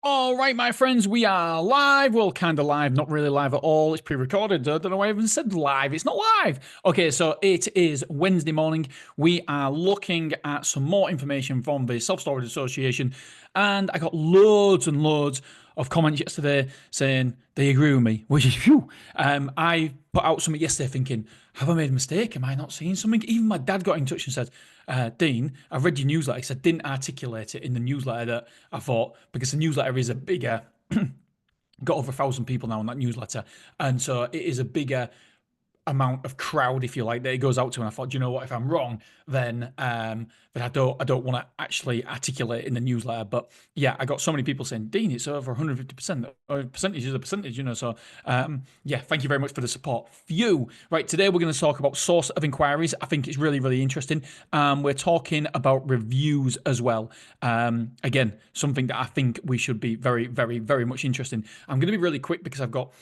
All right, my friends, we are live. Well, kind of live, not really live at all. It's pre-recorded. I don't know why I even said live. It's not live. Okay, so it is Wednesday morning. We are looking at some more information from the Self Storage Association, and I got loads and loads of comments yesterday saying they agree with me, which is phew. I put out something yesterday thinking, have I made a mistake? Am I not seeing something? Even my dad got in touch and said, Dean, I read your newsletter because I didn't articulate it in the newsletter that I thought, because the newsletter is a bigger, got over 1,000 people now on that newsletter. And so it is a bigger amount of crowd, if you like, that it goes out to. And I thought, you know what, if I'm wrong, then I don't want to actually articulate in the newsletter. But yeah, I got so many people saying, Dean, it's over 150%. Percentage is a percentage, So yeah, thank you very much for the support. Phew. Right, today we're going to talk about source of inquiries. I think it's really, really interesting. We're talking about reviews as well. Again, something that I think we should be very, very, very much interested in. I'm going to be really quick because I've got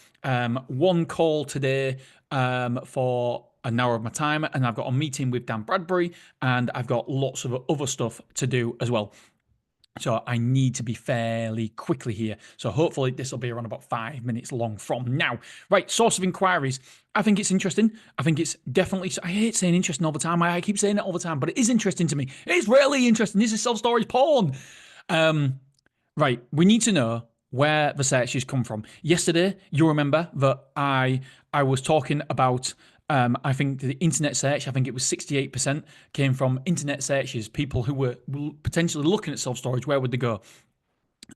one call today for an hour of my time, and I've got a meeting with Dan Bradbury, and I've got lots of other stuff to do as well. So I need to be fairly quickly here. So hopefully this will be around about 5 minutes long from now. Right, source of inquiries. I think it's interesting. I think it's definitely, I hate saying interesting all the time. I keep saying it all the time, but it is interesting to me. It's really interesting. This is self-storage porn. Right, we need to know where the searches come from. Yesterday, you remember that I was talking about I think the internet search, I think it was 68% came from internet searches, people who were potentially looking at self-storage, where would they go?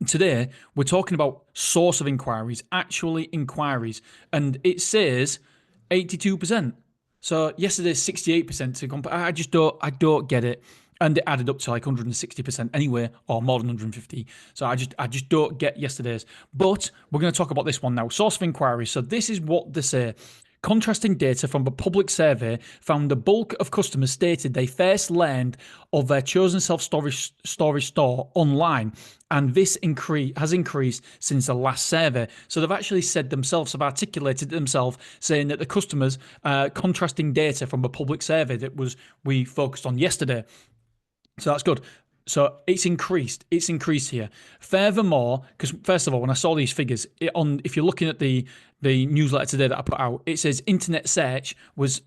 Today, we're talking about source of inquiries, actually inquiries, and it says 82%. So yesterday's 68% to compare. I don't get it. And it added up to like 160% anyway, or more than 150. So I just don't get yesterday's. But we're going to talk about this one now. Source of inquiry. So this is what they say. Contrasting data from a public survey found the bulk of customers stated they first learned of their chosen self-storage store online, and this has increased since the last survey. So they've actually said themselves, have articulated themselves, saying that the customers, contrasting data from a public survey that we focused on yesterday. So that's good. So it's increased. It's increased here. Furthermore, because first of all, when I saw these figures, if you're looking at the newsletter today that I put out, it says internet search was,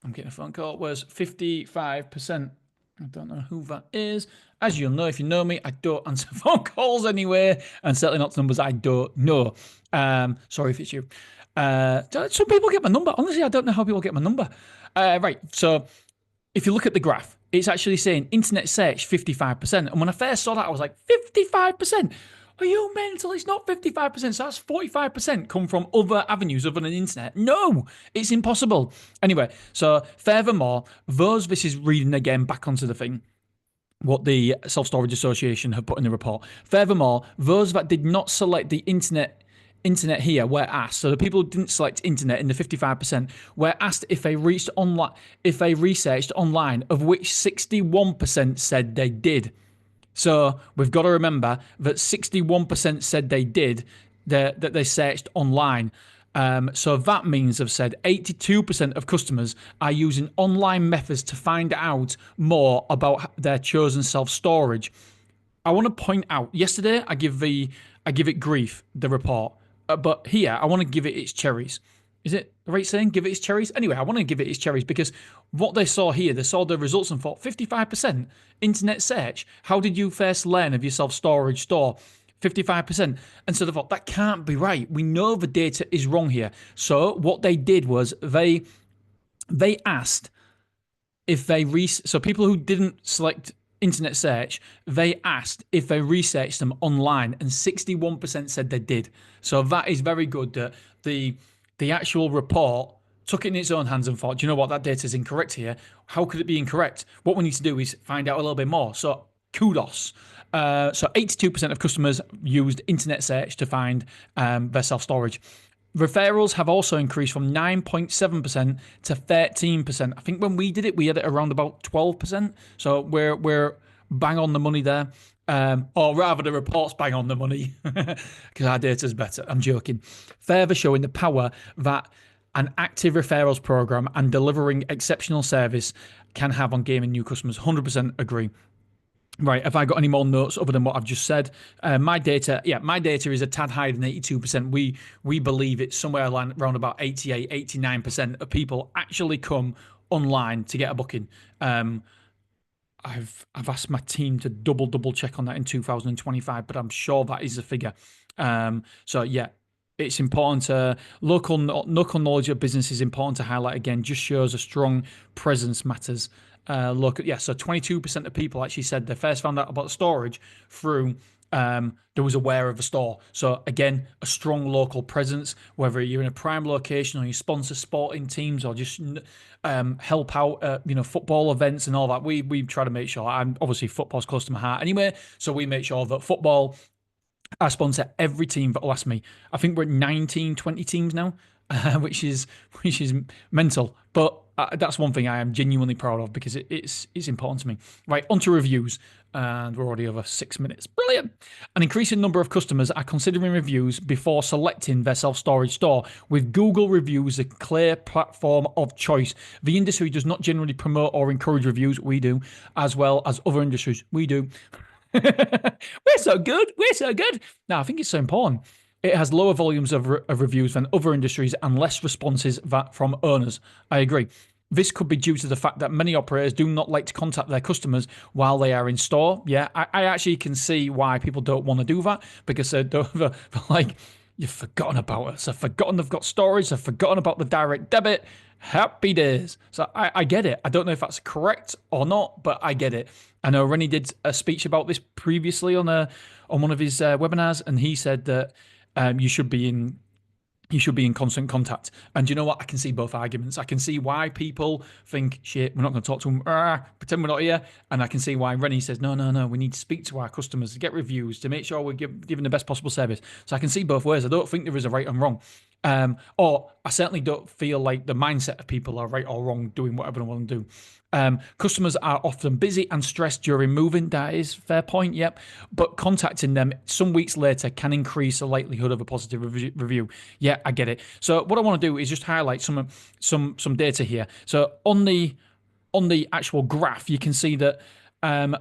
I'm getting a phone call, was 55%. I don't know who that is. As you'll know, if you know me, I don't answer phone calls anyway, and certainly not numbers I don't know. Sorry if it's you. Some people get my number. Honestly, I don't know how people get my number. Right. So if you look at the graph, it's actually saying internet search 55%. And when I first saw that, I was like, 55%? Are you mental? It's not 55%. So that's 45% come from other avenues other than internet. No, it's impossible. Anyway, so furthermore, this is reading again back onto the thing, what the Self-Storage Association have put in the report. Furthermore, those that did not select the internet here were asked, so the people who didn't select internet in the 55% were asked if they researched online, of which 61% said they did. So we've got to remember that 61% said they did, that they searched online. So that means they've said 82% of customers are using online methods to find out more about their chosen self-storage. I want to point out, yesterday I give it grief, the report. But here, I want to give it its cherries. Is it the right saying? Give it its cherries? Anyway, I want to give it its cherries because what they saw here, they saw the results and thought 55% internet search. How did you first learn of your self-storage store? 55%. And so they thought, that can't be right. We know the data is wrong here. So what they did was they asked if so people who didn't select internet search, they asked if they researched them online, and 61% said they did. So that is very good that the actual report took it in its own hands and thought, do you know what, that data is incorrect here. How could it be incorrect? What we need to do is find out a little bit more. So kudos. So 82% of customers used internet search to find their self-storage. Referrals have also increased from 9.7% to 13%. I think when we did it, we had it around about 12%. So we're bang on the money there. Or rather, the report's bang on the money because our data's better. I'm joking. Further showing the power that an active referrals program and delivering exceptional service can have on gaining new customers. 100% agree. Right. Have I got any more notes other than what I've just said? My data, yeah, my data is a tad higher than 82%. We believe it's somewhere around about 88, 89% of people actually come online to get a booking. Um, I've asked my team to double check on that in 2025, but I'm sure that is the figure. So yeah, it's important to local knowledge of business is important to highlight again. Just shows a strong presence matters. Look, yeah, so 22% of people actually said they first found out about storage through there was aware of a store. So again, a strong local presence, whether you're in a prime location or you sponsor sporting teams or just help out football events and all that. We try to make sure. I'm obviously football's close to my heart anyway, so we make sure that football I sponsor every team that'll ask me. I think we're at 19, 20 teams now, which is mental. But that's one thing I am genuinely proud of because it's important to me. Right, onto reviews. And we're already over 6 minutes. Brilliant. An increasing number of customers are considering reviews before selecting their self-storage store, with Google reviews a clear platform of choice. The industry does not generally promote or encourage reviews. We do, as well as other industries. We do. We're so good. We're so good. Now, I think it's so important. It has lower volumes of reviews than other industries and less responses from owners. I agree. This could be due to the fact that many operators do not like to contact their customers while they are in store. Yeah, I actually can see why people don't want to do that because they're like, you've forgotten about us. I've forgotten they've got storage. I've forgotten about the direct debit. Happy days. So I get it. I don't know if that's correct or not, but I get it. I know Rennie did a speech about this previously on one of his webinars, and he said that you should be in constant contact. And you know what? I can see both arguments. I can see why people think, shit, we're not going to talk to them, pretend we're not here. And I can see why Rennie says, no, no, no, we need to speak to our customers to get reviews, to make sure we're giving the best possible service. So I can see both ways. I don't think there is a right and wrong. Or I certainly don't feel like the mindset of people are right or wrong doing whatever they want to do. Customers are often busy and stressed during moving. That is a fair point, yep. But contacting them some weeks later can increase the likelihood of a positive review. Yeah, I get it. So what I want to do is just highlight some data here. So on the actual graph, you can see that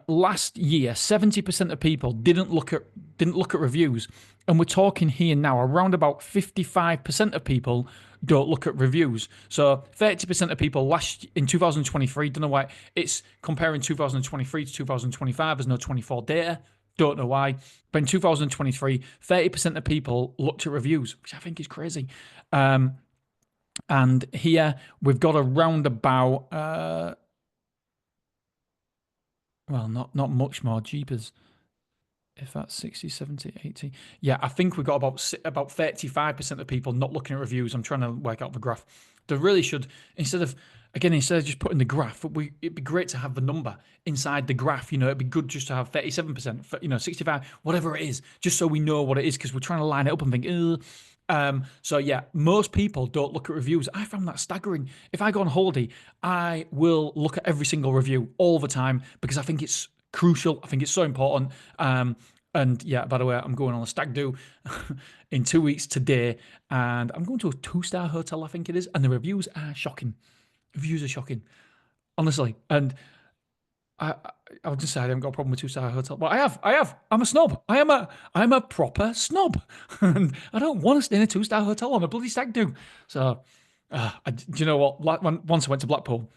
last year, 70% of people didn't look at reviews, and we're talking here now around about 55% of people don't look at reviews. So 30% of people in 2023, don't know why it's comparing 2023 to 2025. There's no 24 data. Don't know why. But in 2023, 30% of people looked at reviews, which I think is crazy. And here we've got around about well, not much more. Jeepers. If that's 60, 70, 80. Yeah, I think we've got about 35% of people not looking at reviews. I'm trying to work out the graph. They really should, instead of just putting the graph, it'd be great to have the number inside the graph. It'd be good just to have 37%, 65, whatever it is, just so we know what it is, because we're trying to line it up and think, so yeah, most people don't look at reviews. I found that staggering. If I go on holiday, I will look at every single review all the time because I think it's crucial. I think it's so important. And yeah, by the way, I'm going on a stag do in 2 weeks today, and I'm going to a 2-star hotel, I think it is, and the reviews are shocking. Reviews are shocking, honestly. And I'll just say I haven't got a problem with 2-star hotel, but I have. I'm a snob. I'm a proper snob, and I don't want to stay in a 2-star hotel on a bloody stag do. So, do you know what? Once I went to Blackpool,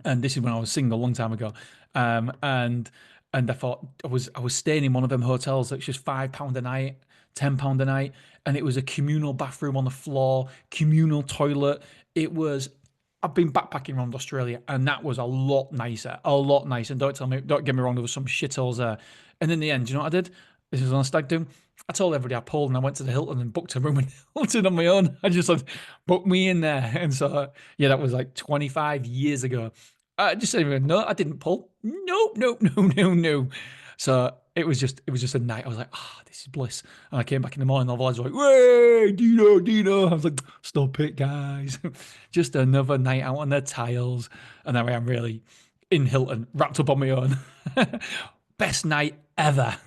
and this is when I was single a long time ago, and I thought I was staying in one of them hotels that's just £5 a night, £10 a night, and it was a communal bathroom on the floor, communal toilet. It was. I've been backpacking around Australia, and that was a lot nicer, a lot nicer. And don't get me wrong, there was some shitholes there. And in the end, you know what I did? This was on a stag do. I told everybody I pulled, and I went to the Hilton and booked a room in Hilton on my own. I just said, book me in there. And so, yeah, that was like 25 years ago. I just said, no, I didn't pull. Nope, nope, no, no, no. So it was just a night. I was like, this is bliss. And I came back in the morning, all the lads were like, way, Dino, Dino. I was like, stop it, guys. Just another night out on the tiles. And now I am really in Hilton, wrapped up on my own. Best night ever.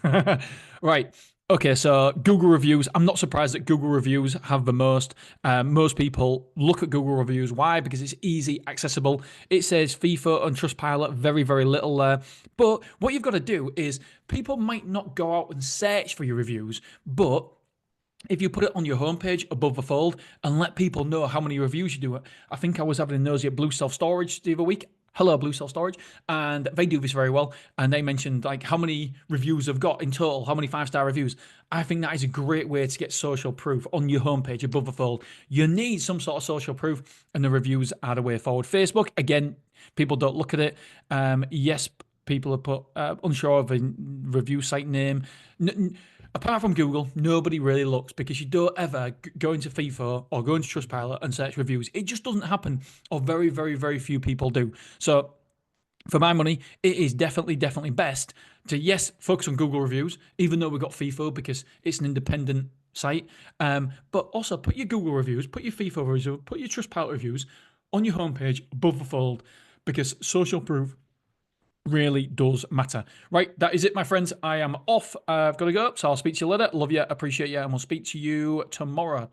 Right. Okay, so Google reviews. I'm not surprised that Google reviews have the most. Most people look at Google reviews. Why? Because it's easy, accessible. It says FIFA on Trustpilot, very, very little there. But what you've got to do is people might not go out and search for your reviews, but if you put it on your homepage above the fold and let people know how many reviews you do, I think I was having a nosy at Blue Self Storage the other week. Hello, Blue Self Storage, and they do this very well. And they mentioned like how many reviews they've got in total, how many 5-star reviews. I think that is a great way to get social proof on your homepage above the fold. You need some sort of social proof, and the reviews are the way forward. Facebook, again, people don't look at it. Yes, people have put unsure of a review site name. Apart from Google, nobody really looks because you don't ever go into FIFA or go into Trustpilot and search reviews. It just doesn't happen, or very, very, very few people do. So, for my money, it is definitely, definitely best to, yes, focus on Google reviews, even though we've got FIFA because it's an independent site. But also put your Google reviews, put your FIFA reviews, put your Trustpilot reviews on your homepage above the fold because social proof really does matter. Right, that is it, my friends. I am off. I've got to go, so I'll speak to you later. Love you, appreciate you, and we'll speak to you tomorrow.